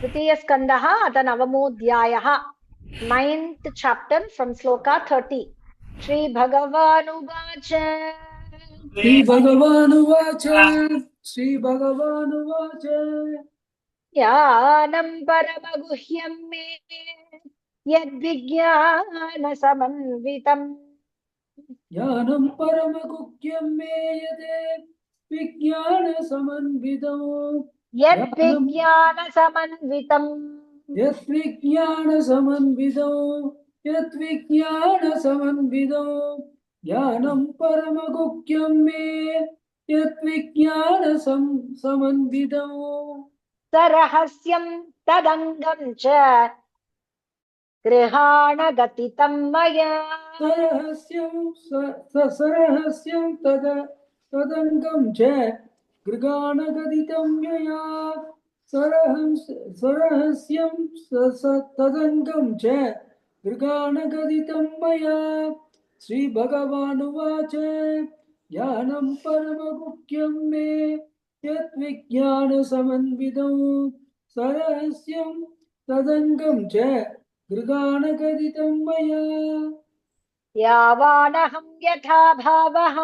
द्वितीयस्कन्धः अथ नवमोऽध्यायः 9th chapter from श्लोका 30 श्रीभगवानुवाच श्रीभगवानुवाच ज्ञानं परमगुह्यं मे यद्विज्ञानसमन्वितम् ज्ञानं परमगुह्यं मे यदे विज्ञानसमन्वितम् यद्विज्ञानसमन्वितम् यद्विज्ञानसमन्वितम् ज्ञानं परमगुह्यं मे यद्विज्ञानसमन्वितम् सरहस्यं तदङ्गं च गृहाणगतितं मया सरहस्यं तदङ्गं च गृगाणगदितं मया सरहस्यं तदङ्गं च गृगाणगदितं मया श्रीभगवानुवाच ज्ञानं परमगुह्यं मे यद्विज्ञानसमन्वितम् सरहस्यं तदङ्गं च गृगाणगदितं मया यावानहं यथा भावः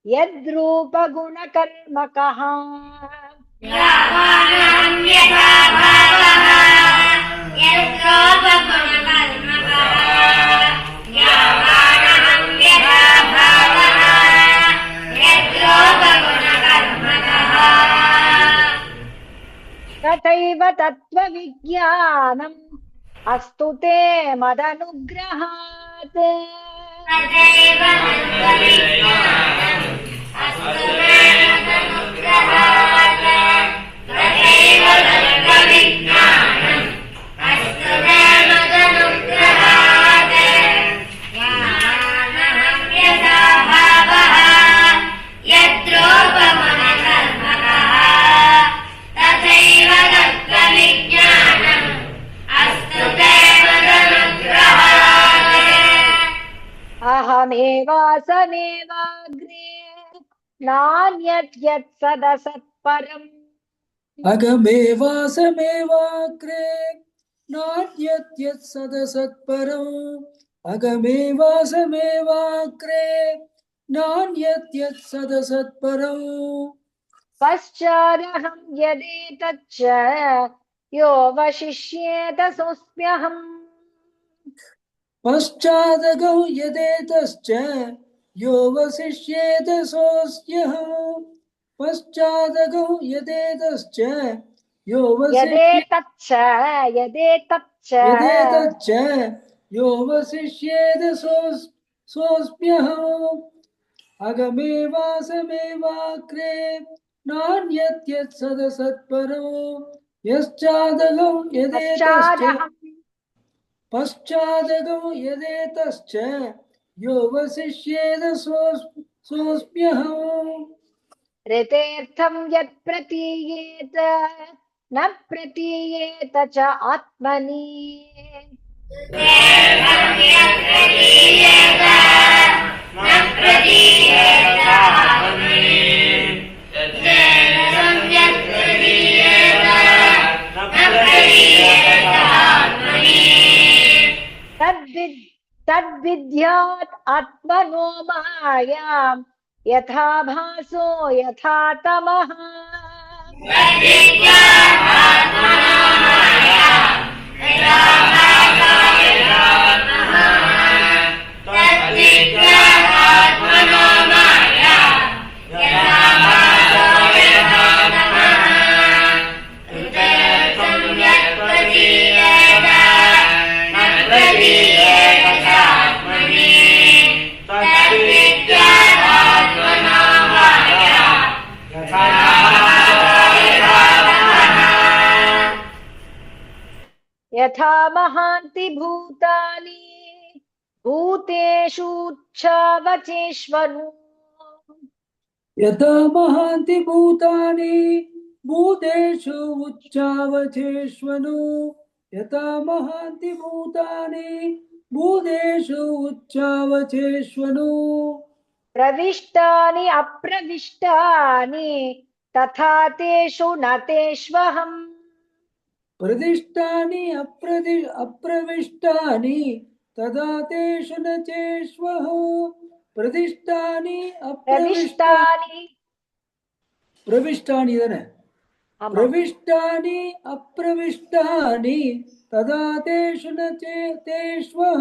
यद्रूपगुणकर्मकः यावानहं यथा भावः यद्रूपगुणकर्मकः यावानहं यथा भावः यद्रूपगुणकर्मकः तथैव तत्त्वविज्ञानम् अस्तु ते मदनुग्रहात् तथैव तत्त्वविज्ञानम् अस्तु मे मदनुग्रहात् तथैव तत्त्वविज्ञानम् अस्तु मे मदनुग्रहात् यावानहं यथा भावः यद्रूपगुणकर्मकः तथैव तत्त्वविज्ञानम् अस्तु ते मदनुग्रहात् अहमेवासमेवाग्रे नान्यत् यत् सदसत्परम् अगमेवासमेवाग्रे नान्यत् यत् सदसत्परम् अगमेवासमेवाग्रे नान्यत् यत् सदसत्परम् पश्चादहं यदेतच्च यो वशिष्येत सोऽस्म्यहम् पश्चादगौ यदेतश्च यो वसिष्येत सोऽस्म्यहम् पश्चादगौ यदेतश्च यो यदेतच्च यदेतच्च यो वसिष्येत सोऽस्म्यहम् अगमेवासमेवाग्रे नान्यत् यत् सदसत्परम् यश्चादगौ यदेतश्च पश्चादगौ यदेतश्च यो वसिष्येत सोऽस्म्यहम् ऋतेऽर्थं यत् प्रतीयेत न प्रतीयेत च आत्मनि तेऽर्थं यत् प्रतीयेत न प्रतीयेत आत्मनि तेऽर्थं यत् प्रतीयेत न प्रतीयेत आत्मनि तद्विद्यात् आत्मनो मायाम् यथा भासो यथा तमः तद्विद्यात् आत्मनो मायाम् यथा भासो यथा तमः तद्विद्यात् आत्मनो मायाम् यथा भासो यथा तमः ऋतेऽर्थं यत् प्रतीयेत न प्रतीयेत च आत्मनि तद्विद्यात् आत्मनो मायाम् यथा भासो यथा तमः यथा महान्ति भूतानि भूतेषु यथा महान्ति भूतानि भूतेषु उच्चावचेष्वनु यथा महान्ति भूतानि भूतेषु उच्चावचेष्वनु प्रविष्टानि अप्रविष्टानि तथा तेषु न तेष्वहम् प्रदिष्टानि अप्रविष्टानि तदा तेषु न चेष्वः प्रदिष्टानि प्रविष्टानि प्रविष्टानि इदाने आमाम् प्रविष्टानि अप्रविष्टानि तदा तेषु न तेष्वः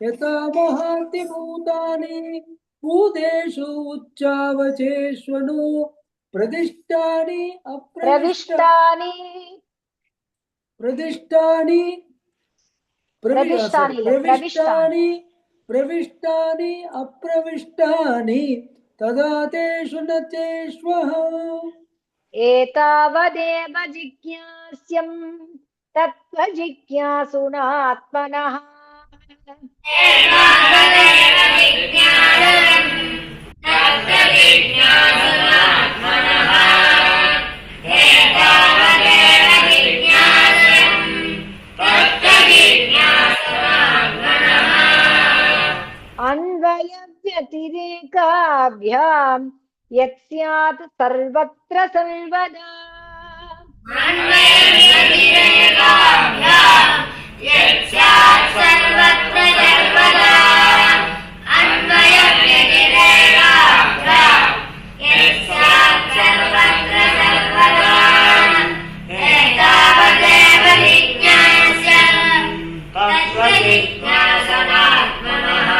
यथा महान्ति भूतानि भूतेषु उच्चावचेष्वनु प्रदिष्टानि प्रविष्टानि प्रदिष्टानि प्रविष्टानि ಇಲ್ಲ, प्रविष्टानि प्रविष्टानि अप्रविष्टानि तदा तेषु न चेष्वः एतावदेव जिज्ञास्यम् तत्त्वजिज्ञासुनात्मनः एतावदेव जिज्ञासम् तत्त्वजिज्ञासुनात्मनः एतावदेव जिज्ञासम् तत्त्वजिज्ञासुनात्मनः अन्वयव्यतिरेकाभ्याम् यत् स्यात् सर्वत्र सर्वदा अन्वयव्यतिरेकाभ्याम् यत् स्यात् सर्वत्र सर्वदा अन्वयव्यतिरेकाभ्याम् यत् स्यात् सर्वत्र सर्वदा एतावदेव जिज्ञास्यम् तत्त्वजिज्ञासनात्मनः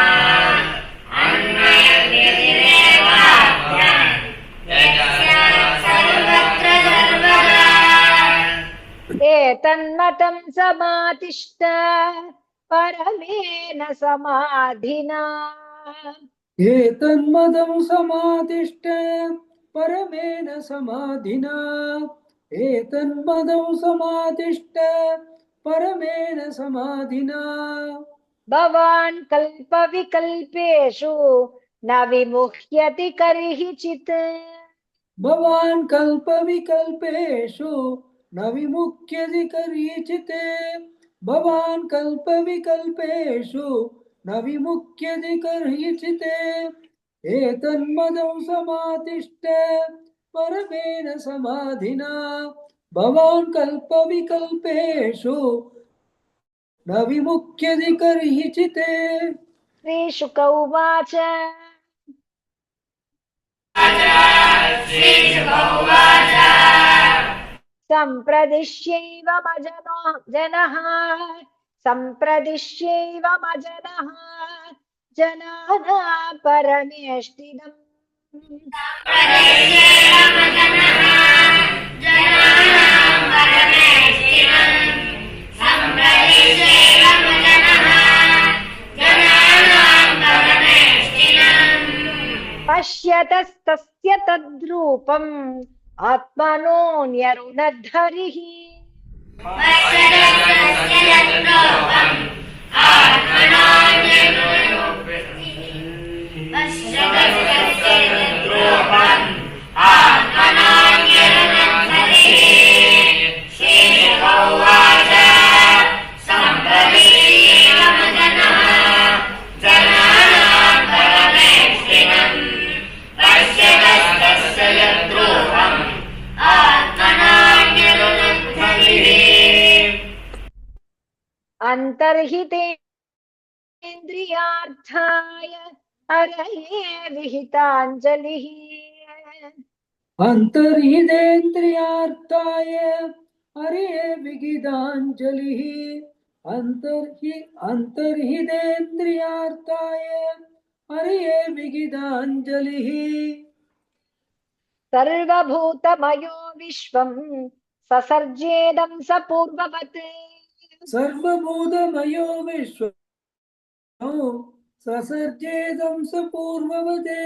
अन्वयव्यतिरेकाभ्याम् यत् स्यात् सर्वत्र सर्वदा एतन्मतं समातिष्ठ परमेन समाधिना एतन्मदं समादिष्ट परमेन समाधिना एतन्मदं समादिष्ट परमेन समाधिना भवान् कल्पविकल्पेषु न विमुह्यति कर्हिचित् भवान् कल्पविकल्पेषु न विमुख्यति कर्हिचित् भवान् कल्पविकल्पेषु न विमुख्यति कर्हिचित् एतन्मदं समातिष्ठ परमेन समाधिना भवान् कल्पविकल्पेषु न विमुख्यति कर्हिचित् श्रीशुक उवाच श्रीशुक उवाच सम्प्रदिश्यैव जनः सम्प्रदिश्यैव मजनः जनानां परमेष्टिनम् पश्यतस्तस्य तद्रूपम् आत्मनोऽन्यरुणद्धरिः अन्तर्हितेन्द्रियार्थाय हरये विहिताञ्जलिः अन्तर्हितेन्द्रियार्थाय हरे विगिताञ्जलिः अन्तर्हितेन्द्रियार्थाय हरे विगिताञ्जलिः सर्वभूतमयो विश्वं ससर्जेदं स पूर्ववत् सर्वभूतमयो विश्वं ससर्जेदं स पूर्ववते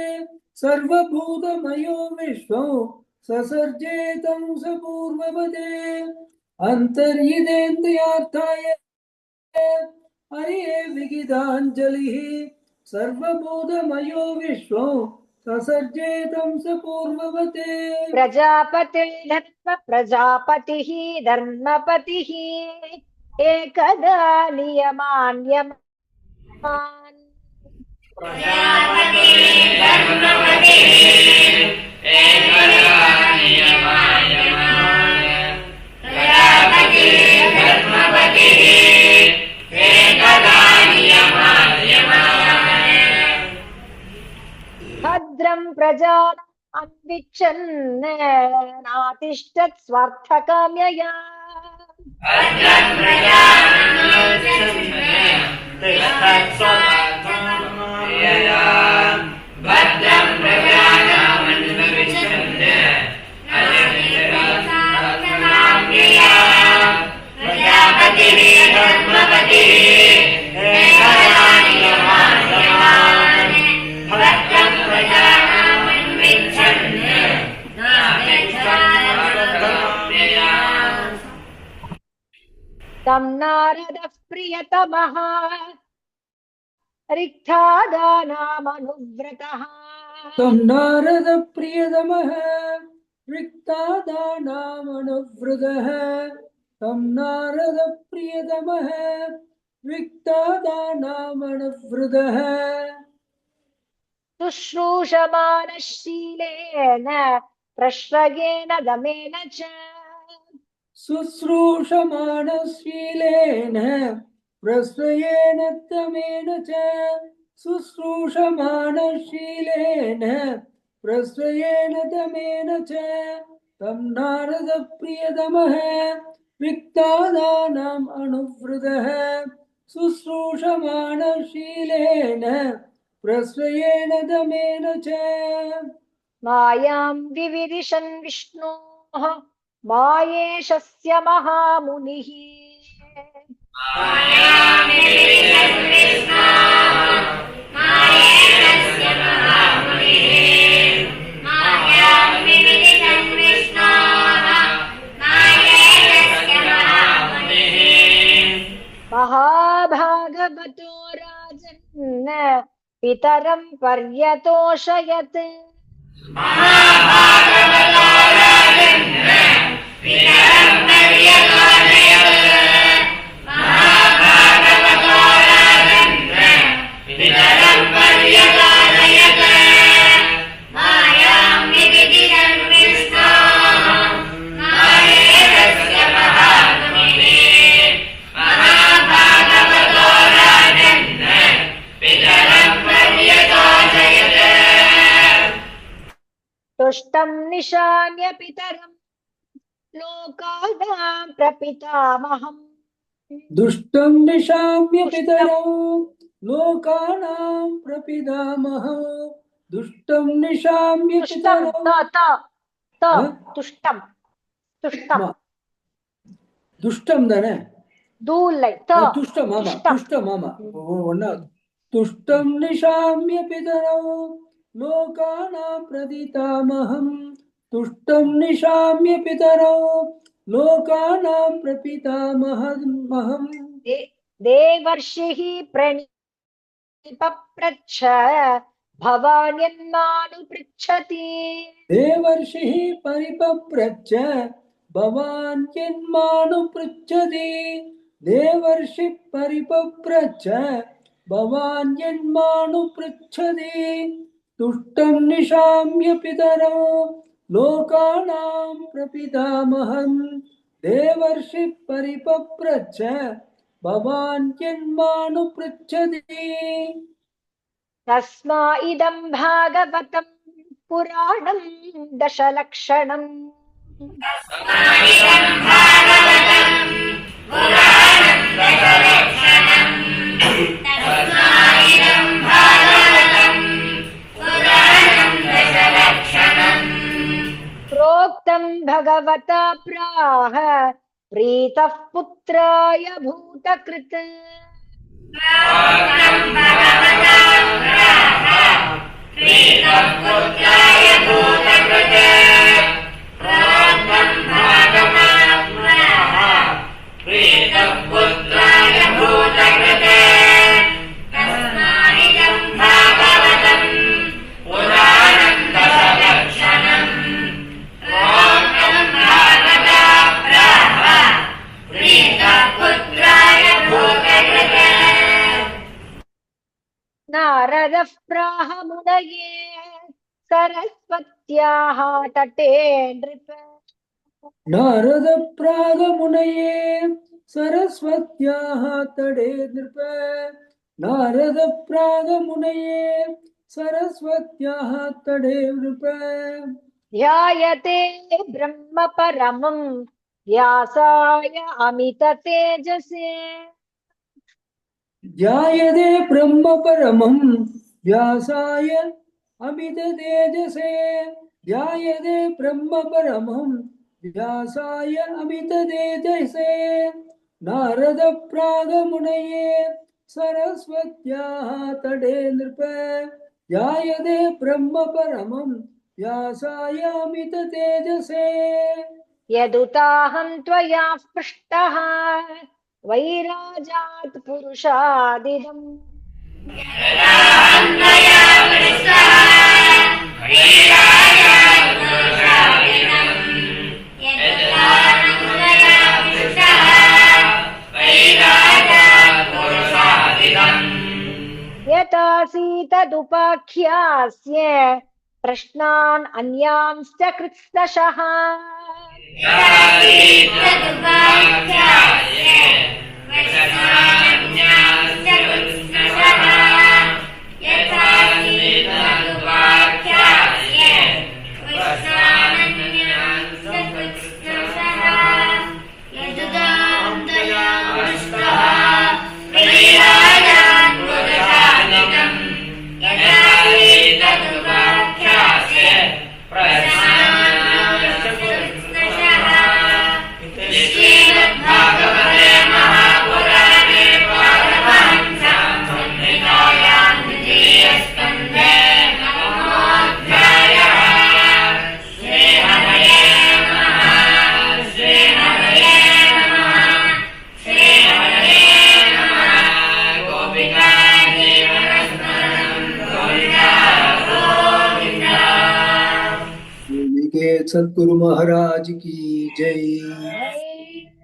सर्वभूतमयो विश्वं ससर्जेदं स पूर्ववते अन्तर्हितेन्द्रियार्थाय हरे विगिताञ्जलिः सर्वभूतमयो विश्वं ससर्जेदं स पूर्ववते प्रजापतिः धर्मपतिः एकदा नियमान्यमान् प्रजापतिः विच्छन् नातिष्ठत् स्वार्थकाम्यया भद्रं प्रजामनुष्यन्ते तिष्ठत्स्वार्थकाम्यया भद्रं प्रजामनुष्यन्ते तिष्ठत्स्वार्थकाम्यया प्रजापतिः धर्मपतिः एकदा नियमान् भद्रं प्रजामनुष्यन्ते तिष्ठत्स्वार्थकाम्यया तं नारदः प्रियतमः रिक्तादानामनुव्रतः तं नारद प्रियतमः रिक्तादानामनुव्रतः तं नारद प्रियतमः रिक्तादानामनुव्रतः शुश्रूषमाणशीलेन प्रश्रयेण दमेन च शुश्रूषमाणशीलेन प्रश्रयेण दमेन च शुश्रूषमाणशीलेन प्रश्रयेण दमेन च तं नारद प्रियतमः रिक्तादानाम् अनुव्रतः शुश्रूषमाणशीलेन प्रश्रयेण दमेन च मायां विविदिशन् विष्णोः मायेशस्य महामुनिः महाभागवतो राजन् पितरं पर्यतोषयत् तुष्टं निशाम्य पितरं लोकानां प्रपितामहम् दुष्टं निशाम्य पितरौ लोकानां प्रपितामहं दुष्टं निशाम्य तुष्टं पितरौ तुष्टं तुष्टं दुष्टं தானே दूलै துஷ்டம் ஆமா துஷ்டம் ஆமா ஒண்ணா துஷ்டம் நிஷாம்ய பிதரௌ லோகானாं பிரதிதாமஹம் துஷ்டம் நிஷாம்ய பிதரௌ लोकानां प्रपितामहम् देवर्षिः प्रणिपप्रच्छ भवान् यन्मानुपृच्छति देवर्षिः परिपप्रच्छ भवान् यन्मानुपृच्छति देवर्षि परिपप्रच्छ भवान् यन्मानुपृच्छति तुष्टं निशाम्य पितरौ लोकानां प्रपितामहम् देवर्षि परिपप्रच्छ भवान् यन्मानुपृच्छति तस्मा इदं भागवतं पुराणं दशलक्षणम् प्रोक्तं भगवता प्राह प्रीतः पुत्राय भूतकृत् नारदः प्राह मुनये सरस्वत्याः तटे नृप नारद प्राग मुनये सरस्वत्याः तटे नृप नारद प्राग मुनये सरस्वत्याः तटे नृप ध्यायते ब्रह्म परमं व्यासाय अमित तेजसे ध्यायते ब्रह्म परमं व्यासाय अमित तेजसे ध्यायते ब्रह्म परमं व्यासाय अमित तेजसे नारद प्रागमुनये सरस्वत्याः तटे नृप ध्यायते ब्रह्म परमं व्यासाय अमित तेजसे यदुताहं त्वया पृष्टः वैराजात् पुरुषादिदम् अन्वया पृष्टः वैराजात् पुरुषादिदम् यदुताहमन्वया पृष्टः वैराजात् पुरुषादिदम् यतासि तदुपाख्यास्य प्रश्नान् अन्यांश्च कृत्स्नशः सद्गुरु महाराज की जय। जय